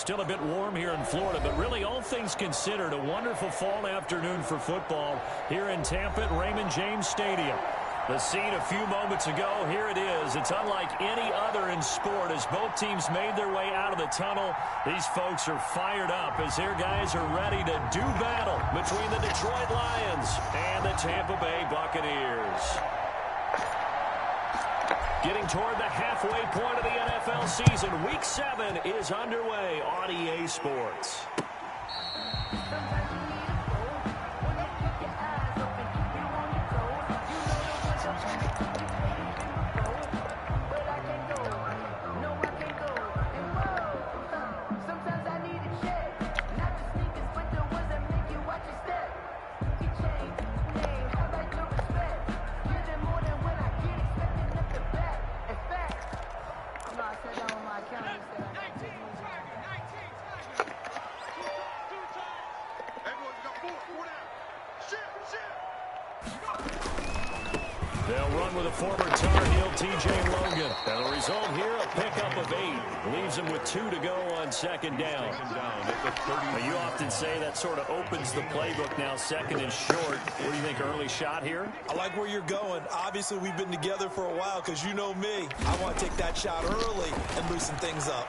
Still a bit warm here in Florida, but really all things considered, a wonderful fall afternoon for football here in Tampa at Raymond James Stadium. The scene a few moments ago, here it is. It's unlike any other in sport as both teams made their way out of the tunnel. These folks are fired up as their guys are ready to do battle between the Detroit Lions and the Tampa Bay Buccaneers. Getting toward the halfway point of the NFL season, Week 7 is underway on EA Sports. They'll run with a former Tar Heel, T.J. Logan. And the result here, a pickup of 8. Leaves them with 2 to go on second down. Now, you often say that sort of opens the playbook now, second and short. What do you think, early shot here? I like where you're going. Obviously, we've been together for a while because you know me. I want to take that shot early and loosen things up.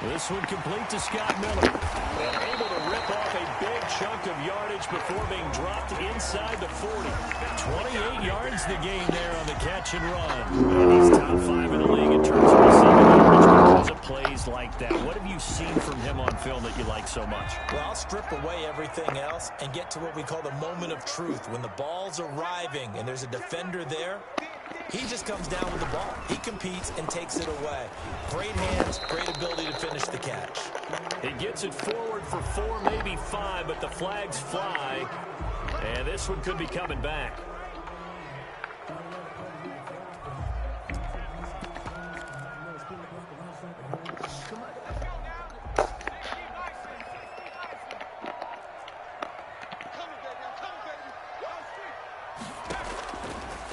This one complete to Scott Miller. And able to rip off a big chunk of yardage before being dropped inside the 40. 28 yards the gain there on the catch and run. And he's top 5 in the league in terms of receiving yards because of plays like that. What have you seen from him on film that you like so much? Well, I'll strip away everything else and get to what we call the moment of truth. When the ball's arriving and there's a defender there, he just comes down with the ball. He competes and takes it away. Great hands, great ability to finish the catch. He gets it forward for 4, maybe 5, but the flags fly. And this one could be coming back.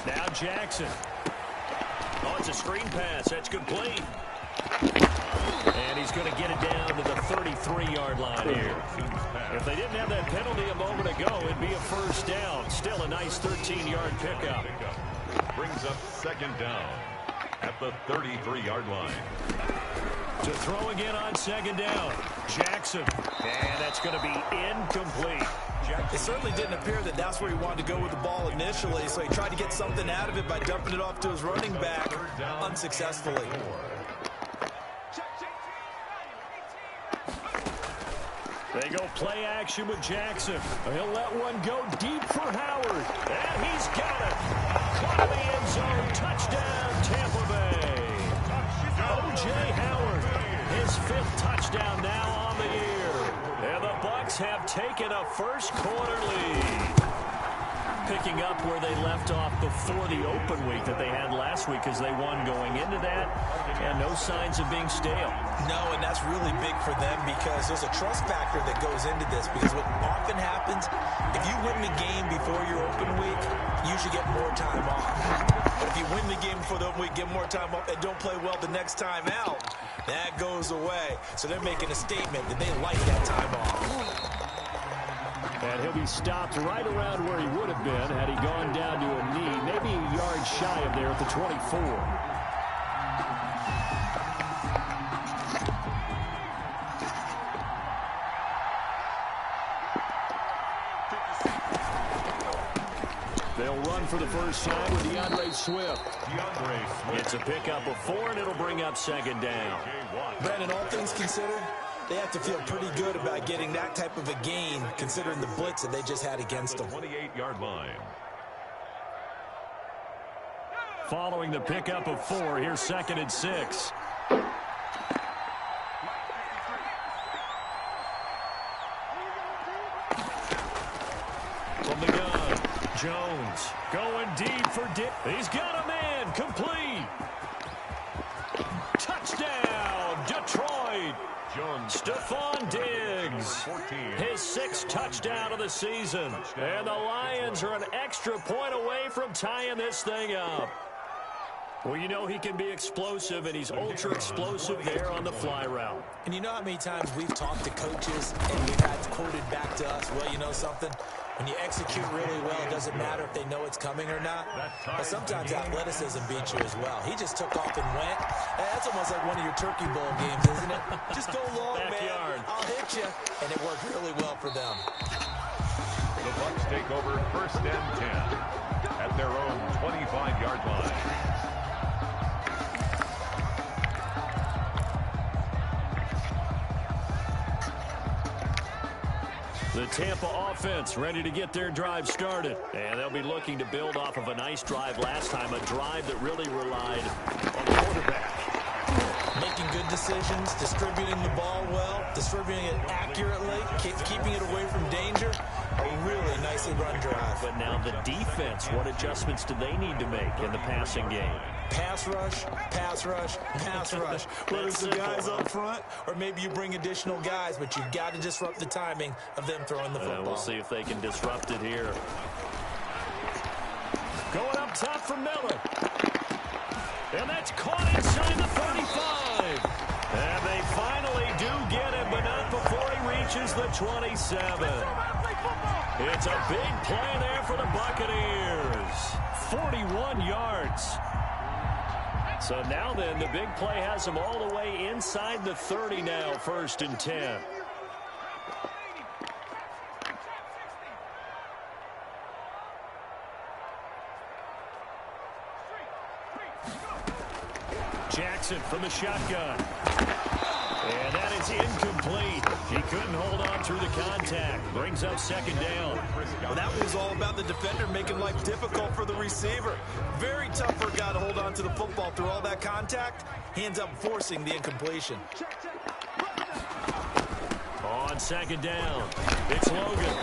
Now Jackson. Oh, it's a screen pass. That's complete. And he's going to get it down to the 33-yard line here. If they didn't have that penalty a moment ago, it'd be a first down. Still a nice 13-yard pickup. Brings up second down at the 33-yard line. To throw again on second down. Jackson. And that's going to be incomplete. It certainly didn't appear that that's where he wanted to go with the ball initially, so he tried to get something out of it by dumping it off to his running back unsuccessfully. They go play action with Jackson. He'll let one go deep for Howard. And he's got it. Caught in the end zone. Touchdown, Tampa Bay. O.J. Howard, his 5th touchdown now on the year. And the Bucs have taken a first quarter lead. Picking up where they left off before the open week that they had last week as they won going into that. And no signs of being stale. No, and that's really big for them because there's a trust factor that goes into this. Because what often happens, if you win the game before your open week, you should get more time off. But if you win the game before the open week, get more time off, and don't play well the next time out, that goes away. So they're making a statement that they like that time off. And he'll be stopped right around where he would have been had he gone down to a knee, maybe a yard shy of there at the 24. They'll run for the first time with DeAndre Swift. It's a pickup of 4, and it'll bring up second down. Brandon, all things considered, they have to feel pretty good about getting that type of a gain, considering the blitz that they just had against them. 28-yard line. Following the pickup of 4, here's second and 6. From the gun, Jones going deep for Dick. He's got a man, complete. Touchdown, Detroit. Stephon Diggs, his 6th touchdown of the season. And the Lions are an extra point away from tying this thing up. Well, you know he can be explosive, and he's ultra-explosive there on the fly route. And you know how many times we've talked to coaches and we've had quoted back to us, well, you know something? When you execute really well, it doesn't matter if they know it's coming or not. But sometimes athleticism beats you as well. He just took off and went. That's almost like one of your Turkey Bowl games, isn't it? Just go long, Backyard. man. I'll hit you. And it worked really well for them. The Bucs take over 1st and 10 at their own 25-yard line. The Tampa offense ready to get their drive started. And they'll be looking to build off of a nice drive last time, a drive that really relied on the quarterback. Making good decisions, distributing the ball well, distributing it accurately, keeping it away from danger. A really nicely run drive. But now the defense, what adjustments do they need to make in the passing game? Pass rush, pass rush, pass rush. Whether it's the guys up front or maybe you bring additional guys, but you've got to disrupt the timing of them throwing the football. We'll see if they can disrupt it here. Going up top for Miller. And that's caught inside the 35. And they finally do get him, but not before he reaches the 27. It's a big play there for the Buccaneers. 41 yards. So now then, the big play has him all the way inside the 30 now, 1st and 10. Jackson from the shotgun. And that is incomplete. He couldn't hold on through the contact. Brings up 2nd down. Well, that was all about the defender making life difficult for the receiver. Very tough for a guy to hold on to the football through all that contact. He ends up forcing the incompletion. On 2nd down, it's Logan.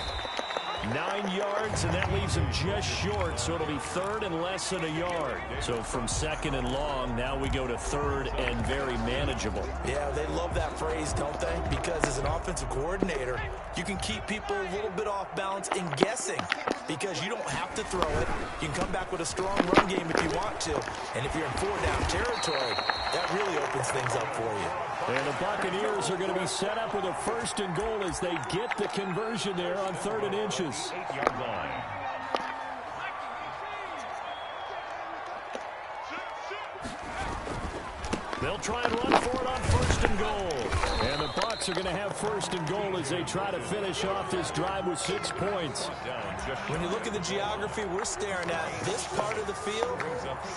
9 yards, and that leaves him just short, so it'll be 3rd and less than a yard. So from 2nd and long, now we go to 3rd and very manageable. Yeah, they love that phrase, don't they? Because as an offensive coordinator, you can keep people a little bit off balance in guessing because you don't have to throw it. You can come back with a strong run game if you want to. And if you're in 4-down territory, that really opens things up for you. And the Buccaneers are going to be set up with a 1st and goal as they get the conversion there on 3rd and inches. 8-yard line. They'll try and run for it on 1st and goal. And the Bucs are going to have 1st and goal as they try to finish off this drive with 6 points. When you look at the geography we're staring at, this part of the field,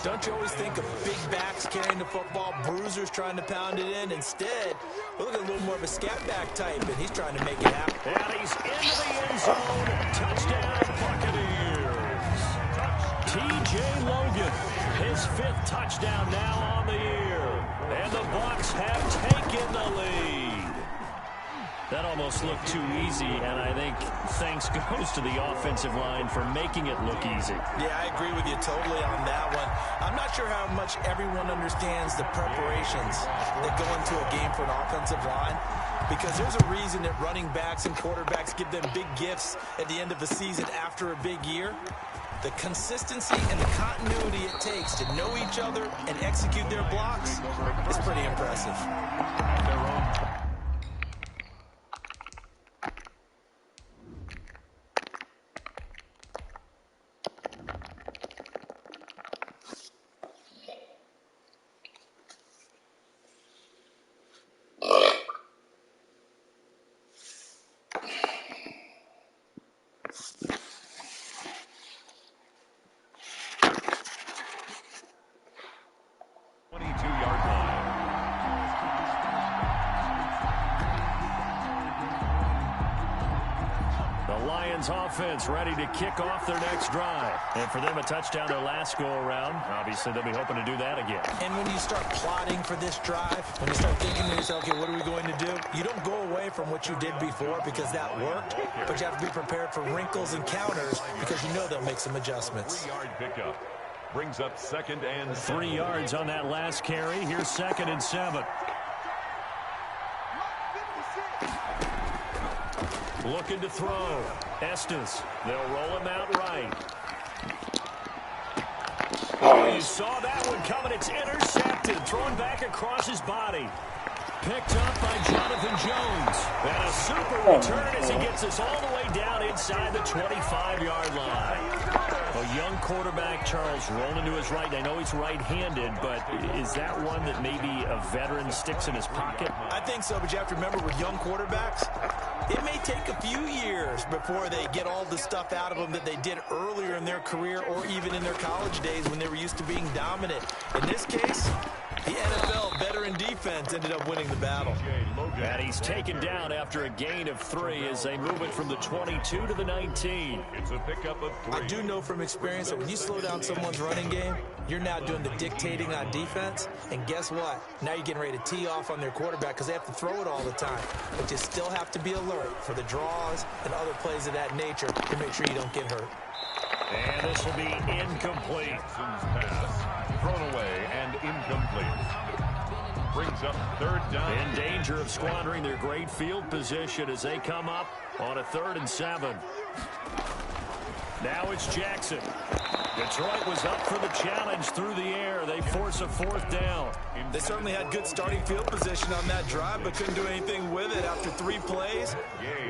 don't you always think of big backs carrying the football, bruisers trying to pound it in? Instead, we're looking at a little more of a scat back type, and he's trying to make it happen. And he's into the end zone. Touchdown, Buccaneers. T.J. Logan, his 5th touchdown now on the year. And the Bucs have taken the lead. That almost looked too easy, and I think thanks goes to the offensive line for making it look easy. Yeah, I agree with you totally on that one. I'm not sure how much everyone understands the preparations that go into a game for an offensive line, because there's a reason that running backs and quarterbacks give them big gifts at the end of the season after a big year. The consistency and the continuity it takes to know each other and execute their blocks is pretty impressive. Offense ready to kick off their next drive. And for them, a touchdown their last go-around. Obviously, they'll be hoping to do that again. And when you start plotting for this drive, when you start thinking to yourself, okay, what are we going to do? You don't go away from what you did before because that worked, but you have to be prepared for wrinkles and counters because you know they'll make some adjustments. 3-yard pickup brings up 2nd and 3 yards on that last carry. Here's 2nd and 7. Looking to throw. Estes. They'll roll him out right. You saw that one coming. It's intercepted. Thrown back across his body. Picked up by Jonathan Jones. And a super return as he gets us all the way down inside the 25-yard line. A young quarterback, Charles, rolling to his right. I know he's right-handed, but is that one that maybe a veteran sticks in his pocket? I think so, but you have to remember with young quarterbacks, it may take a few years before they get all the stuff out of them that they did earlier in their career or even in their college days when they were used to being dominant. In this case, the NFL veteran defense ended up winning the battle. And he's taken down after a gain of 3 as they move it from the 22 to the 19. It's a pickup of 3. I do know from experience that when you slow down someone's running game, you're now doing the dictating on defense. And guess what? Now you're getting ready to tee off on their quarterback because they have to throw it all the time. But you still have to be alert for the draws and other plays of that nature to make sure you don't get hurt. And this will be incomplete. Pass thrown away and incomplete. Brings up 3rd down. In danger of squandering their great field position as they come up on a 3rd and 7. Now it's Jackson. Detroit was up for the challenge through the air. They force a 4th down. They certainly had good starting field position on that drive, but couldn't do anything with it after 3 plays.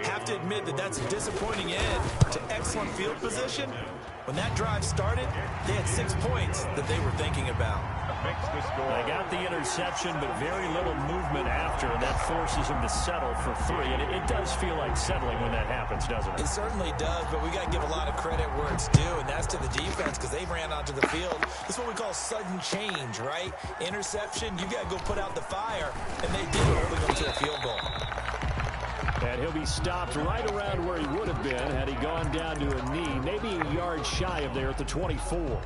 Have to admit that that's a disappointing end to excellent field position. When that drive started, they had 6 points that they were thinking about. They got the interception, but very little movement after, and that forces them to settle for 3. And it does feel like settling when that happens, doesn't it? It certainly does, but we got to give a lot of credit where it's due, and that's to the defense because they ran onto the field. This is what we call sudden change, right? Interception, you got to go put out the fire, and they did, holding them to a field goal. And he'll be stopped right around where he would have been had he gone down to a knee, maybe a yard shy of there at the 24.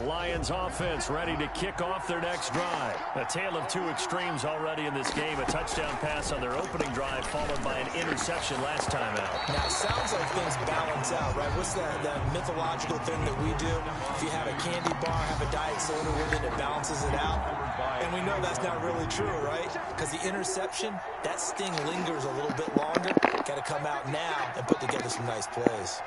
Lions offense ready to kick off their next drive. A tale of 2 extremes already in this game. A touchdown pass on their opening drive followed by an interception last time out. Now, it sounds like things balance out, right? What's that mythological thing that we do? If you have a candy bar, have a diet soda with it, it balances it out. And we know that's not really true, right? Because the interception, that sting lingers a little bit longer. Got to come out now and put together some nice plays.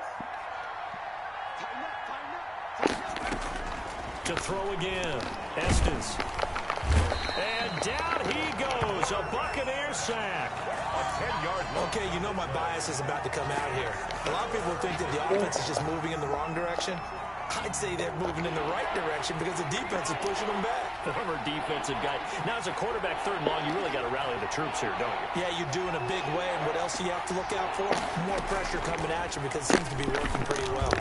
To throw again, Estes. And down he goes, a Buccaneer sack. A 10-yard look. Okay, you know my bias is about to come out here. A lot of people think that the offense is just moving in the wrong direction. I'd say they're moving in the right direction because the defense is pushing them back. Former defensive guy. Now, as a quarterback, 3rd and long, you really got to rally the troops here, don't you? Yeah, you do in a big way. And what else do you have to look out for? More pressure coming at you because it seems to be working pretty well.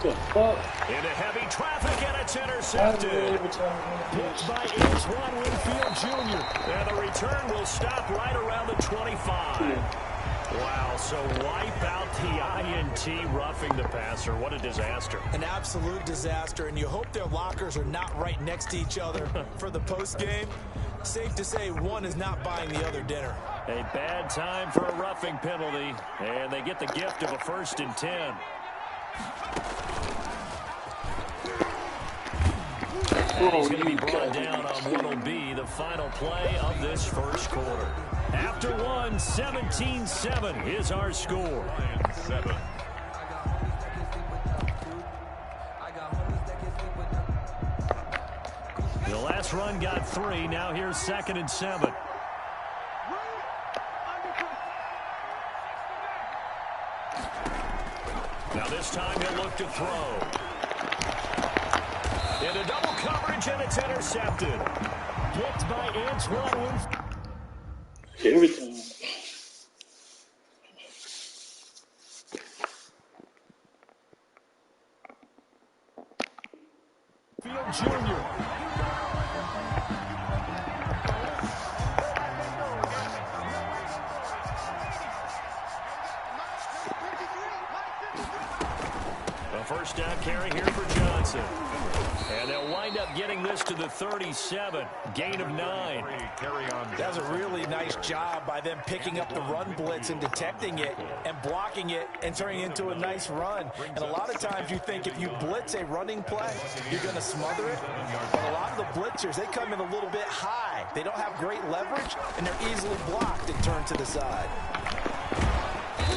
Into heavy traffic, and it's intercepted. Picked by Antoine Winfield Jr. And the return will stop right around the 25. Wow, so wipe out the INT, roughing the passer. What a disaster. An absolute disaster, and you hope their lockers are not right next to each other for the postgame. Safe to say one is not buying the other dinner. A bad time for a roughing penalty, and they get the gift of a 1st and 10. And he's going to be brought down on what will be the final play of this 1st quarter. After 1, 17-7 is our score. 7. The last run got 3. Now here's 2nd and 7. Now this time he'll look to throw. Into double coverage, and it's intercepted. Picked by Antoine Winfield. Everything. Field Jr. A 1st down carry here for Johnson. And they'll wind up getting this to the 37. Gain of 9. That was a really nice job by them picking up the run blitz and detecting it and blocking it and turning it into a nice run. And a lot of times you think if you blitz a running play, you're going to smother it. But a lot of the blitzers, they come in a little bit high. They don't have great leverage, and they're easily blocked and turned to the side.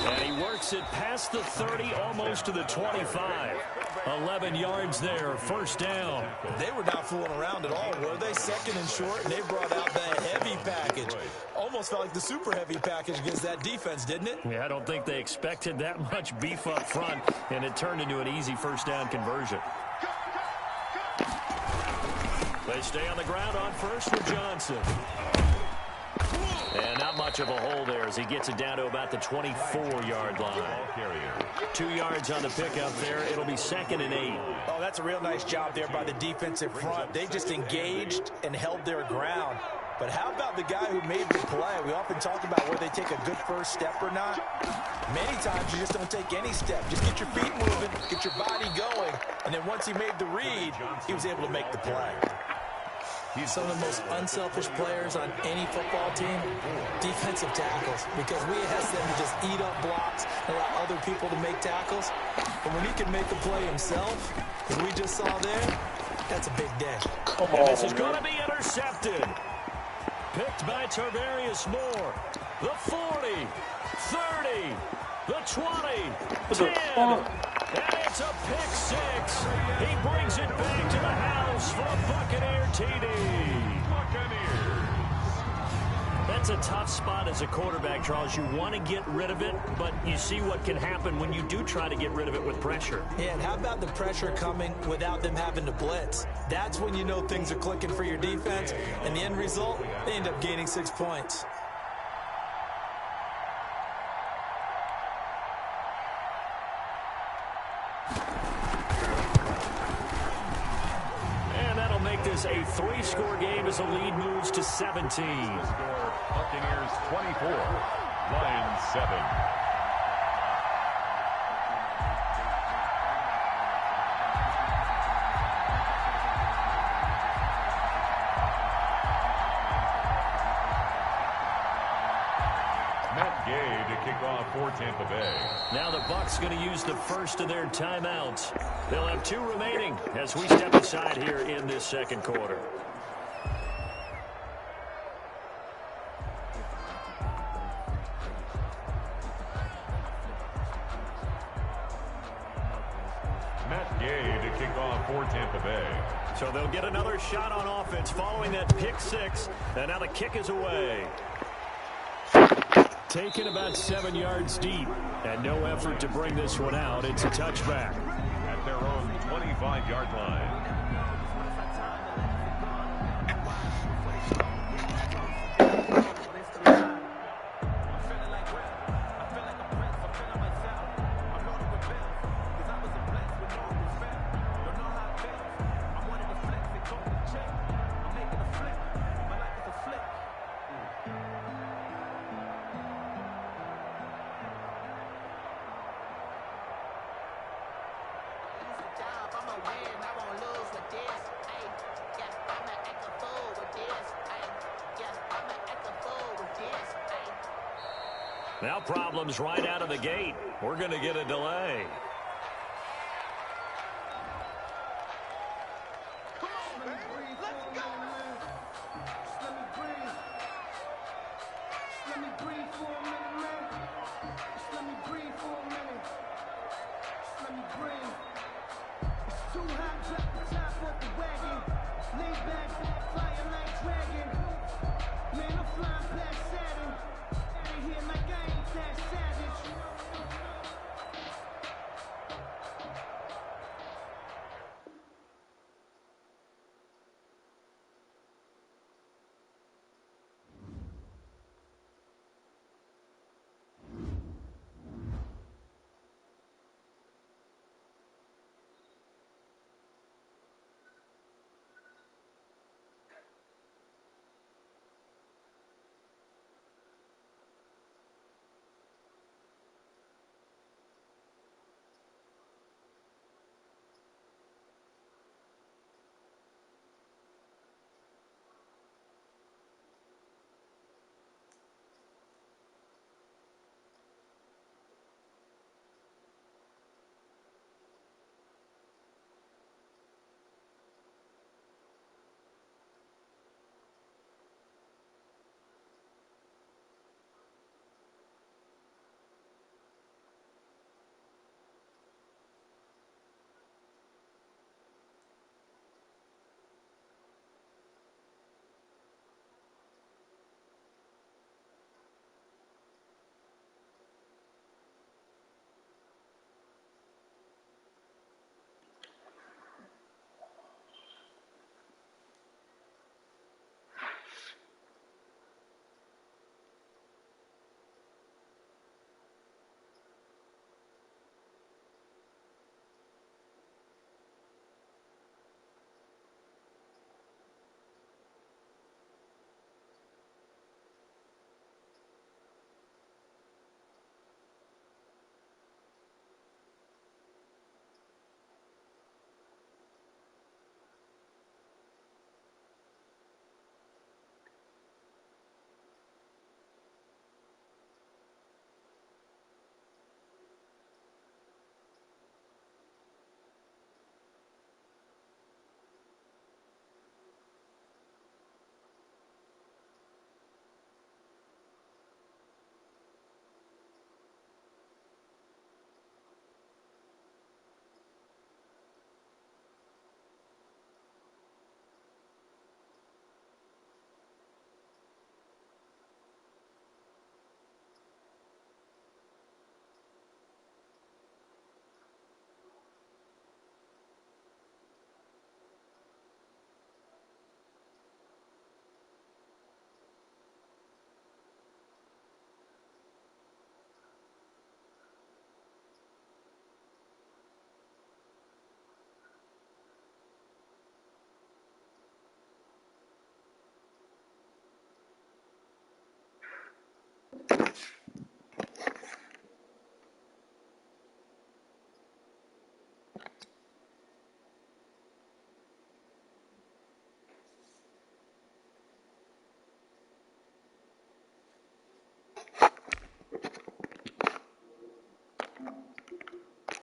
And he works it past the 30, almost to the 25. 11 yards there, first down. They were not fooling around at all, were they? Second and short, and they brought out that heavy package. Almost felt like the super heavy package against that defense, didn't it? Yeah, I don't think they expected that much beef up front, and it turned into an easy first down conversion. They stay on the ground on first with Johnson. And not much of a hole there as he gets it down to about the 24-yard line. 2 yards on the pickup there. It'll be 2nd and 8. Oh, that's a real nice job there by the defensive front. They just engaged and held their ground. But how about the guy who made the play? We often talk about whether they take a good first step or not. Many times you just don't take any step. Just get your feet moving, get your body going. And then once he made the read, he was able to make the play. Some of the most unselfish players on any football team, defensive tackles, because we ask them to just eat up blocks and allow other people to make tackles. But when he can make a play himself, as we just saw there, that's a big day. And this is going to be intercepted. Picked by Tarvarius Moore. The 40, 30, the 20, 10. And it's a pick 6. He brings it back to the house for a Buccaneer TD. That's a tough spot as a quarterback, Charles. You want to get rid of it, but you see what can happen when you do try to get rid of it with pressure. Yeah, and how about the pressure coming without them having to blitz? That's when you know things are clicking for your defense, and the end result, they end up gaining 6 points. This a 3-score game as the lead moves to 17. Buccaneers 24, Lions 7. Matt Gay to kick off for Tampa Bay. Now the Bucs going to use the first of their timeouts. They'll have 2 remaining as we step aside here in this second quarter. Matt Gay to kick off for Tampa Bay. So they'll get another shot on offense following that pick 6. And now the kick is away. Taken about 7 yards deep, and no effort to bring this one out. It's a touchback. At their own 25-yard line. Now problems right out of the gate. We're going to get a delay.